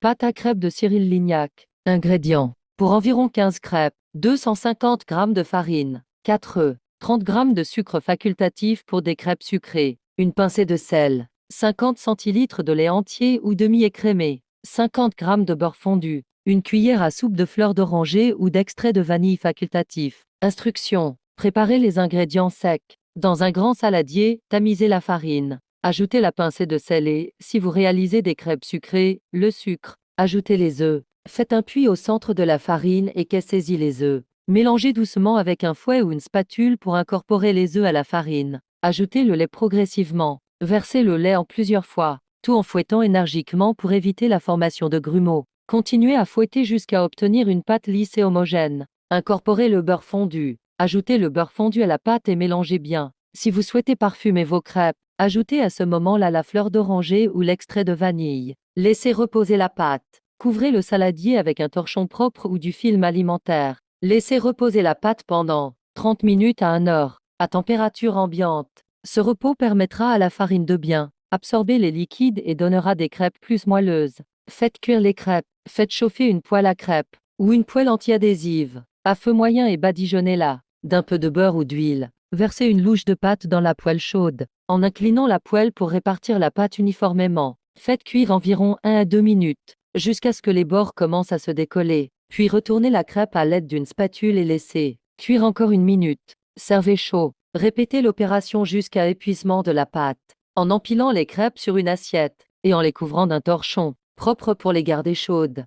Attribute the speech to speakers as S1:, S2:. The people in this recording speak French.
S1: Pâte à crêpes de Cyril Lignac. Ingrédients. Pour environ 15 crêpes, 250 g de farine, 4 œufs, 30 g de sucre facultatif pour des crêpes sucrées, une pincée de sel, 50 centilitres de lait entier ou demi-écrémé, 50 g de beurre fondu, une cuillère à soupe de fleurs d'oranger ou d'extrait de vanille facultatif. Instructions. Préparez les ingrédients secs. Dans un grand saladier, tamisez la farine. Ajoutez la pincée de sel et, si vous réalisez des crêpes sucrées, le sucre. Ajoutez les œufs. Faites un puits au centre de la farine et cassez-y les œufs. Mélangez doucement avec un fouet ou une spatule pour incorporer les œufs à la farine. Ajoutez le lait progressivement. Versez le lait en plusieurs fois, tout en fouettant énergiquement pour éviter la formation de grumeaux. Continuez à fouetter jusqu'à obtenir une pâte lisse et homogène. Incorporez le beurre fondu. Ajoutez le beurre fondu à la pâte et mélangez bien. Si vous souhaitez parfumer vos crêpes, ajoutez à ce moment-là la fleur d'oranger ou l'extrait de vanille. Laissez reposer la pâte. Couvrez le saladier avec un torchon propre ou du film alimentaire. Laissez reposer la pâte pendant 30 minutes à 1 heure, à température ambiante. Ce repos permettra à la farine de bien absorber les liquides et donnera des crêpes plus moelleuses. Faites cuire les crêpes. Faites chauffer une poêle à crêpes ou une poêle anti-adhésive. À feu moyen et badigeonnez-la d'un peu de beurre ou d'huile. Versez une louche de pâte dans la poêle chaude, en inclinant la poêle pour répartir la pâte uniformément. Faites cuire environ 1 à 2 minutes, jusqu'à ce que les bords commencent à se décoller. Puis retournez la crêpe à l'aide d'une spatule et laissez cuire encore 1 minute. Servez chaud. Répétez l'opération jusqu'à épuisement de la pâte, en empilant les crêpes sur une assiette et en les couvrant d'un torchon, propre pour les garder chaudes.